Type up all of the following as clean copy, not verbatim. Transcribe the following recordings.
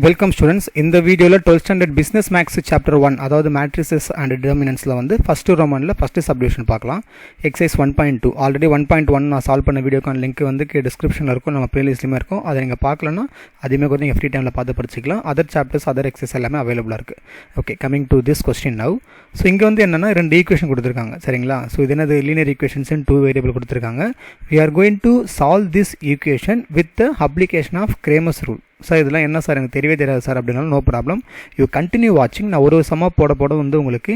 Welcome students. இந்த வீடியோவில் 12th standard business maths chapter 1 அதாவது மேட்ரிசஸ் அண்ட் டிட்டர்மினன்ட்ஸில் வந்து ஃபஸ்ட்டு ரோமனில் ஃபஸ்ட்டு சப்டிவிஷன் பார்க்கலாம். எக்ஸைஸ் 1.2 ஆல்ரெடி 1.1 நான் சால்வ் பண்ண வீடியோக்கான லிங்க் வந்து டிஸ்கிரிப்ஷனில் இருக்கும், நம்ம ப்ளேலிஸ்ட்லையுமே இருக்கும். அதை நீங்கள் பார்க்கலன்னா அதுவுமே கூட நீங்கள் ஃப்ரீ டைமில் பார்த்து படிச்சிக்கலாம். அதர் சாப்டர்ஸ் அதர் எக்ஸைஸ் எல்லாமே அவைலபிளாக இருக்குது. Okay, coming to this question now. So இங்கே வந்து என்னென்னா 2 ஈக்குவேஷன் கொடுத்துருக்காங்க, சரிங்களா? ஸோ இது என்னது லீனியர் ஈக்குவேஷன்ஸ் இன் 2 வேரியபிள் கொடுத்துருக்காங்க. we are going to solve this equation with the application of Cramer's rule. Sir இதெல்லாம் என்ன சார் எனக்கு தெரியவே தெரியாது சார் அப்படின்னாலும் நோ ப்ராப்ளம், யூ கண்டினியூ வாட்சிங். நான் ஒரு சமமாக போட வந்து உங்களுக்கு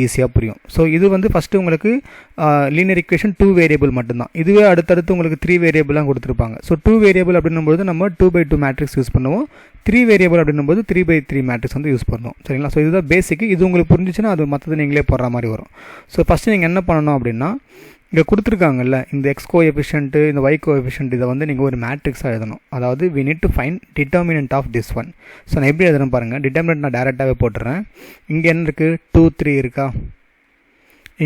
ஈஸியாக புரியும். ஸோ இது வந்து ஃபஸ்ட்டு உங்களுக்கு லீனியர் ஈக்குவேஷன் 2 வேரியபிள் மட்டும்தான். இதுவே அடுத்தடுத்து உங்களுக்கு 3 வேரியபிளாக கொடுத்துருப்பாங்க. ஸோ 2 வேரியபிள் அப்படின்னும்போது நம்ம 2/2 மேட்ரிக்ஸ் யூஸ் பண்ணுவோம். 3 வேரியபிள் அப்படின்னும்போது 3/3 மேட்ரிக்ஸ் வந்து யூஸ் பண்ணுவோம், சரிங்களா? ஸோ இதுதான் பேசிக். இது உங்களுக்கு புரிஞ்சிச்சுன்னா அது மற்றது நீங்களே போடுற மாதிரி வரும். ஸோ ஃபஸ்ட்டு நீங்கள் என்ன பண்ணணும் அப்படின்னா, இங்கே கொடுத்துருக்காங்கல்ல இந்த எக்ஸ் கோஎஃபிஷியன்ட்டு இந்த ஒய் கோஎஃபிஷியன்ட், இதை வந்து நீங்கள் ஒரு மேட்ரிக்ஸாக எழுதணும். அதாவது we need to find determinant of this one. So நான் எப்படி எழுதுறேன் பாருங்கள். டிட்டர்மினன்ட் நான் டேரெக்டாகவே போட்டுறேன். இங்கே என்ன இருக்குது 2 3 இருக்கா,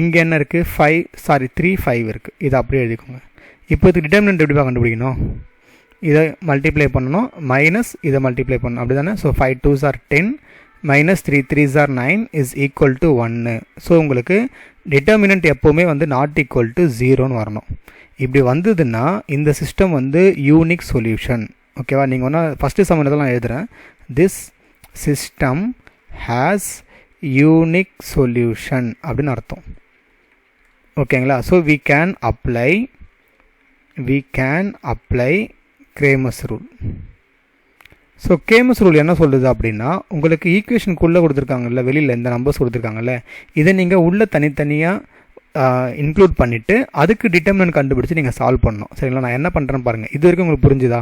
இங்கே என்ன இருக்குது 3 5 இருக்குது. இதை அப்படியே எழுதிக்கோங்க. இப்போ இதுக்கு டிட்டர்மினன்ட் எப்படி கண்டுபிடிக்கணும், இதை மல்டிப்ளை பண்ணணும் மைனஸ் இதை மல்டிப்ளை பண்ணணும், அப்படி தானே? So 5 2s are 10 minus 3 3s are 9 is equal to 1. So உங்களுக்கு டிட்டர்மினன்ட் எப்போவுமே வந்து நாட் ஈக்குவல் டு 0ன்னு வரணும். இப்படி வந்ததுன்னா இந்த சிஸ்டம் வந்து யூனிக் சொல்யூஷன். ஓகேவா? நீங்கள் ஒன்றா ஃபஸ்ட்டு சம்மந்தெல்லாம் எழுதுகிறேன். Tissue system has unique solution அப்படின்னு அர்த்தம். ஓகேங்களா? So we can apply Cramer's rule. So Cramer's rule என்ன சொல்லுது அப்படின்னா, உங்களுக்கு ஈக்குவேஷனுக்குள்ளே கொடுத்துருக்காங்கல்ல, வெளியில் இந்த நம்பர்ஸ் கொடுத்துருக்காங்கல்ல, இதை நீங்கள் உள்ளே தனித்தனியாக இன்க்ளூட் பண்ணிவிட்டு அதுக்கு டிட்டர்மினன்ட் கண்டுபிடிச்சி நீங்கள் சால்வ் பண்ணணும், சரிங்களா? நான் என்ன பண்ணுறேன்னு பாருங்கள். இது வரைக்கும் உங்களுக்கு புரிஞ்சுதா?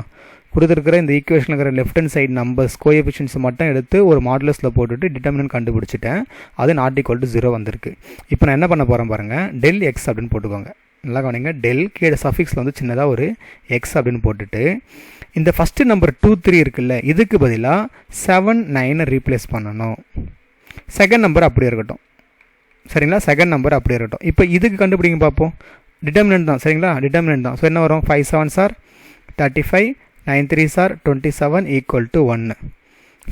கொடுத்துருக்கிற இந்த ஈக்குவேஷனில் இருக்கிற left hand side numbers coefficients மட்டும் எடுத்து ஒரு மாடுலஸில் போட்டுட்டு டிட்டர்மினன்ட் கண்டுபிடிச்சிட்டேன். அது நாட் ஈக்குவல் டு 0 வந்திருக்கு. இப்போ நான் என்ன பண்ண போகிறேன் பாருங்கள். டெல் எக்ஸ் அப்படின்னு போட்டுக்கோங்க. நல்லா கவனிங்க. டெல் கீழே சஃபிக்ஸில் வந்து சின்னதாக ஒரு எக்ஸ் அப்படின்னு போட்டுட்டு இந்த ஃபஸ்ட்டு நம்பர் 2 3 இருக்குல்ல, இதுக்கு பதிலாக 7 9 ரீப்ளேஸ் பண்ணணும். செகண்ட் நம்பர் அப்படியே இருக்கட்டும், சரிங்களா? செகண்ட் நம்பர் அப்படியே இருக்கட்டும். இப்போ இதுக்கு கண்டுபிடிங்க பார்ப்போம். டிட்டர்மினன்ட் தான், சரிங்களா? டிட்டர்மினன்ட் தான். ஸோ என்ன வரும்? 5 7s are 35 9 3s are 27 equal to 1.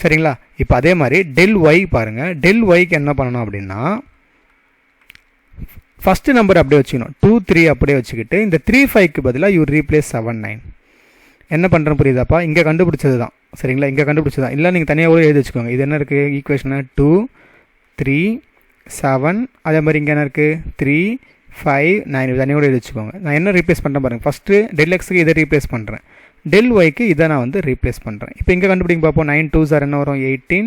சரிங்களா? இப்போ அதே மாதிரி டெல் ஒய் பாருங்கள். டெல் ஒய்க்கு என்ன பண்ணணும் அப்படின்னா, ஃபஸ்ட்டு நம்பர் அப்படியே வச்சுக்கணும். 2 3 அப்படியே வச்சுக்கிட்டு இந்த 3 5க்கு பதிலாக யூ ரீப்ளேஸ் 7 9. என்ன பண்ணுறேன் புரியுதாப்பா? இங்கே கண்டுபிடிச்சது தான், சரிங்களா? இங்கே கண்டுபிடிச்சது தான். இல்லை நீங்கள் தனியாக கூட எழுதி வச்சுக்கோங்க. இது என்ன இருக்குது ஈக்குவேஷனு 2 3 7. அதே மாதிரி இங்கே என்ன இருக்குது 3 5 9. தனியாக கூட எழுதி வச்சுக்கோங்க. நான் என்ன ரீப்ளேஸ் பண்ணுறேன் பாருங்கள். ஃபஸ்ட்டு டெல் எக்ஸுக்கு இதை ரீப்ளேஸ் பண்ணுறேன், டெல் ஒய்க்கு இதை நான் வந்து ரீப்ளேஸ் பண்ணுறேன். இப்போ இங்கே கண்டுபிடிங்க பார்ப்போம். 9 2s are என்ன வரும் 18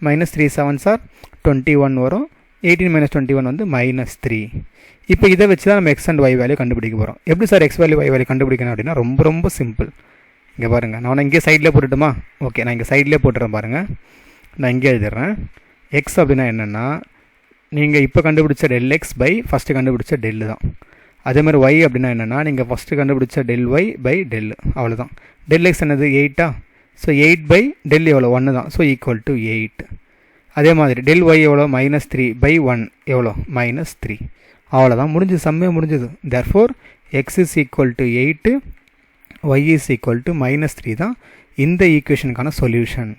minus 3 7s are 21 வரும். 18 minus 21 வந்து -3. இப்போ இதை வச்சு தான் நம்ம எக்ஸ் அண்ட் ஒய் வேல்யூ கண்டுபிடிக்க போகிறோம். எப்படி sir X value Y value கண்டுபிடிக்கணும் அப்படின்னா ரொம்ப சிம்பிள். இங்கே பாருங்கள், நான் இங்கே சைட்லேயே போட்டுட்டுமா? ஓகே, நான் இங்கே சைட்லேயே போட்டுறேன் பாருங்கள். நான் இங்கே எழுதிடுறேன். எக்ஸ் அப்படின்னா என்னென்னா, நீங்கள் இப்போ கண்டுபிடிச்ச டெல் எக்ஸ் பை ஃபஸ்ட்டு கண்டுபிடிச்ச டெல்லு தான். அதேமாதிரி ஒய் அப்படின்னா என்னென்னா, நீங்கள் ஃபஸ்ட்டு கண்டுபிடிச்ச டெல் ஒய் பை டெல்லு, அவ்வளோதான். டெல் எக்ஸ் என்னது 8. ஸோ 8 பை டெல் எவ்வளோ 1 தான். So equal to 8. அதே மாதிரி டெல் ஒய் எவ்வளோ -3 பை 1 எவ்வளோ -3. அவ்வளோதான், முடிஞ்சது, செம்மையாக முடிஞ்சது. Therefore X is equal to 8, Y is equal to -3 தான் இந்த ஈக்குவேஷனுக்கான சொல்யூஷன்,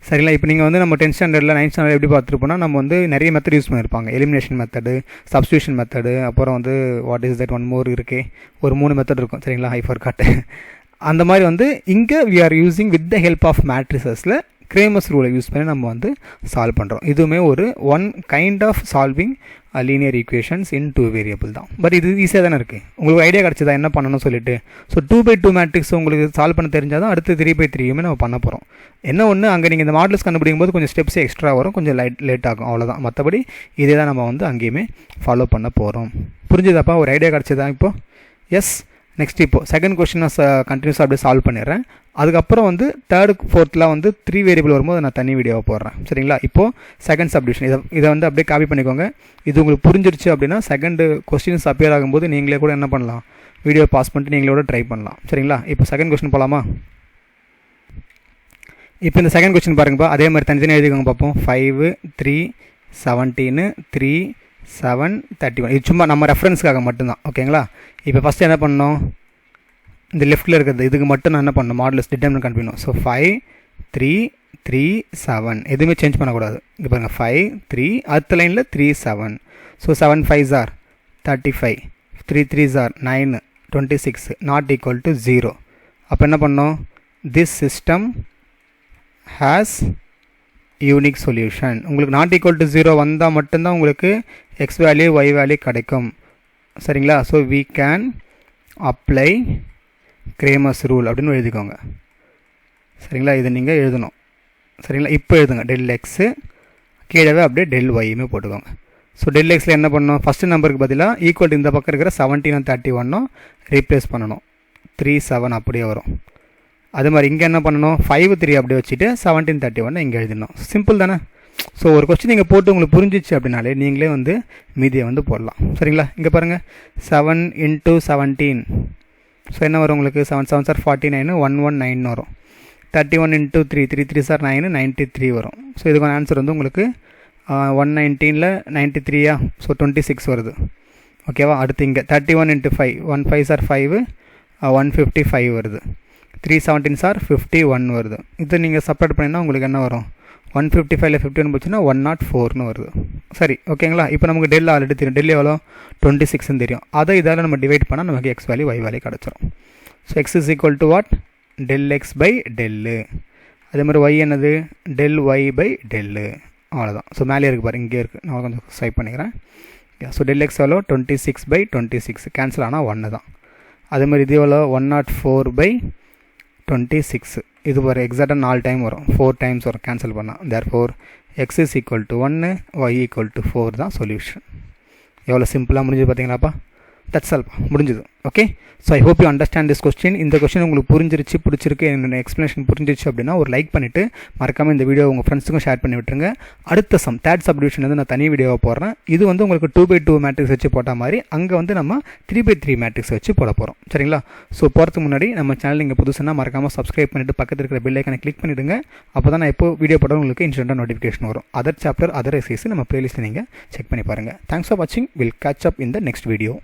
சரிங்களா? இப்போ நீங்கள் வந்து நம்ம 10th ஸ்டாண்டர்டில் 9th ஸ்டாண்டர்ட் எப்படி பார்த்துருப்போம்னா, நம்ம வந்து நிறைய மெத்தட் யூஸ் பண்ணியிருப்பாங்க. எலிமினேஷன் மெத்தடு, சப்ஸ்டியூஷன் மெத்தடு, அப்புறம் வந்து what is that one more இருக்கே, ஒரு 3 மெத்தட் இருக்கும், சரிங்களா? I forgot. அந்த மாதிரி வந்து இங்கே we are using with the help of மேட்ரிசஸில் Cramer's ரூலை யூஸ் பண்ணி நம்ம வந்து சால்வ் பண்ணுறோம். இதுவுமே ஒரு one kind of solving linear equations in 2 variable தான். பட் இது ஈஸியாக தானே இருக்குது. உங்களுக்கு ஐடியா கிடச்சதா என்ன பண்ணணும்னு சொல்லிட்டு? ஸோ 2/2 மேட்ரிக்ஸ் உங்களுக்கு சால்வ் பண்ண தெரிஞ்சால் தான் அடுத்து 3/3யுமே நம்ம பண்ண போகிறோம். என்ன ஒன்று, அங்கே நீங்கள் இந்த மாடல்ஸ் கண்டுபிடிக்கும் போது கொஞ்சம் ஸ்டெப்ஸ் எக்ஸ்ட்ரா வரும், கொஞ்சம் லேட் ஆகும், அவ்வளோதான். மற்றபடி இதே தான் நம்ம வந்து அங்கேயுமே ஃபாலோ பண்ண போகிறோம். புரிஞ்சுதாப்பா? ஒரு ஐடியா கிடச்சதா இப்போது? எஸ். நெக்ஸ்ட் இப்போது செகண்ட் கொஸ்டின் நான் கண்டினியூஸாக அப்படியே சால்வ் பண்ணிடுறேன். அதுக்கப்புறம் வந்து தேர்டு ஃபோர்த்தில் வந்து 3 வேரியபிள் வரும்போது நான் தனி வீடியோவை போடுறேன், சரிங்களா? இப்போது செகண்ட் சப்டிவிஷன் இதை வந்து அப்படியே காப்பி பண்ணிக்கோங்க. இது உங்களுக்கு புரிஞ்சிருச்சு அப்படின்னா செகண்டு கொஸ்டின்ஸ் அப்பியர் ஆகும்போது நீங்களே கூட என்ன பண்ணலாம், வீடியோ பாஸ் பண்ணிட்டு நீங்களோட ட்ரை பண்ணலாம், சரிங்களா? இப்போ செகண்ட் கொஸ்டின் போகலாமா? இப்போ இந்த செகண்ட் கொஸ்டின் பாருங்கப்பா. அதே மாதிரி தனித்தனி எழுதிக்கோங்க பார்ப்போம். 5 3 17 3 7 31. இது சும்மா நம்ம ரெஃபரன்ஸ்க்காக மட்டும்தான், ஓகேங்களா? இப்போ ஃபஸ்ட்டு என்ன பண்ணணும், இந்த லெஃப்ட்டில் இருக்கிறது இதுக்கு மட்டும் நான் என்ன பண்ணணும், மாடுலஸ் டிட்டர்மினன்ட் கண்டுபிடிக்கணும். ஸோ 5 3 3 7 எதுவுமே சேஞ்ச் பண்ணக்கூடாது. இங்கே பாருங்கள் 5 3 அடுத்த லைனில் 3 7. So 7 5s are 35, 3 3s are 9, 26 not equal to 0. அப்போ என்ன பண்ணோம், tissue system has unique solution. உங்களுக்கு நாட் ஈக்குவல் டு 0 வந்தால் மட்டும்தான் உங்களுக்கு எக்ஸ் வேல்யூ ஒய் வேல்யூ கிடைக்கும். சரிங்களா? So we can apply Cramer's rule அப்படின்னு எழுதிக்கோங்க. சரிங்களா? இதை நீங்கள் எழுதணும். சரிங்களா? இப்போ எழுதுங்க டெல் எக்ஸு, கீழே அப்படியே டெல் ஒய்யுமே போட்டுக்கோங்க. ஸோ டெல் எக்ஸில் என்ன பண்ணணும், ஃபஸ்ட்டு நம்பருக்கு பதிலாக ஈக்குவல் இந்த பக்கம் இருக்கிற 17 31 ரீப்ளேஸ் பண்ணணும். 3 7 அப்படியே வரும். அது மாதிரி இங்கே என்ன பண்ணணும், 5 3 அப்படியே வச்சுட்டு 17 31 இங்கே எழுதிடணும். சிம்பிள் தானே? ஸோ ஒரு கொஸ்டின் நீங்கள் போட்டு உங்களுக்கு புரிஞ்சிச்சு அப்படின்னாலே நீங்களே வந்து மீதியை வந்து போடலாம். சரிங்களா? இங்கே பாருங்கள் 7 × 17. ஸோ என்ன வரும் உங்களுக்கு, 7 7s are 49, 119 வரும். 31 × 3 3 3s are 9, 93 வரும். ஸோ இதுக்கான ஆன்சர் வந்து உங்களுக்கு 119ல் 93 ஸோ 26 வருது. ஓகேவா? அடுத்து இங்கே 31 × 5 1 5s are 5, 155 வருது. 3 17s are 51 வருது. இது நீங்கள் செப்பரேட் பண்ணிங்கன்னா உங்களுக்கு என்ன வரும், 155ல் 51 போச்சுன்னா 104ன்னு வருது. சரி, ஓகேங்களா? இப்போ நமக்கு டெல் ஆல்ரெடி தெரியும். டெல் எவ்வளோ 26ன்னு தெரியும். அதை இதால் நம்ம டிவைட் பண்ணால் நமக்கு எக்ஸ் வேல்யூ ஒய் வேல்யூ கிடச்சிரும். So x is equal to what, del x by del. அதே மாதிரி ஒய் என்னது, டெல் ஒய் பை டெல்லு. அவ்வளோதான். ஸோ மேலே இருக்குது பாருங்க, இங்கே இருக்குது. நான் கொஞ்சம் ஸ்வைப் பண்ணிக்கிறேன். ஸோ டெல் எக்ஸ் எவ்வளோ 26 பை 26 கேன்சல் ஆனால் 1 தான். அதே மாதிரி இது எவ்வளோ 104 பை 26. இது ஒரு எக்ஸாக்டாக 4 டைம் வரும், 4 டைம்ஸ் வரும் கேன்சல் பண்ணால். Therefore X is equal to 1, y equal to 4 தான் சொல்யூஷன். எவ்வளோ சிம்பிளாக முடிஞ்சது பார்த்தீங்களாப்பா? தட்ஸ் ஆல், முடிஞ்சது. Okay, so I hope you understand this question. இந்த கொஸ்டின் உங்களுக்கு புரிஞ்சிருச்சு, பிடிச்சிருக்கு, என்னோட எக்ஸ்ப்ளனேஷன் புரிஞ்சிருச்சு அப்படின்னா ஒரு லைக் பண்ணிவிட்டு மறக்காமல் இந்த வீடியோ உங்கள் ஃப்ரெண்ட்ஸுக்கும் ஷேர் பண்ணி விட்டுருங்க. அடுத்த சம் தேர்ட் சப்டிவிஷன் வந்து நான் தனி வீடியோவை போடுறேன். இது வந்து உங்களுக்கு 2x2 மேட்ரிக்ஸ் வச்சு போட்ட மாதிரி, அங்கே வந்து நம்ம 3x3 மேட்ரிக்ஸ் வச்சு போட போகிறோம். சரிங்களா? ஸோ போகிறதுக்கு முன்னாடி நம்ம சேனல் நீங்கள் புதுசுனா மறக்காமல் சப்ஸ்கிரைப் பண்ணிவிட்டு பக்கத்தில் இருக்கிற பெல் ஐக்கனை கிளிக் பண்ணிவிடுங்க. அப்போ தான் நான் எப்போ வீடியோ போட உங்களுக்கு இன்ஸ்டன்ட்டாக நோட்டிஃபிகேஷன் வரும். அதர் சாப்டர் அதர் எக்ஸைஸ் நம்ம பிளேலிஸ்ட்டில் நீங்கள் செக் பண்ணி பாருங்கள். தேங்க்ஸ் ஃபார் வாட்சிங். Will catch up in the next video.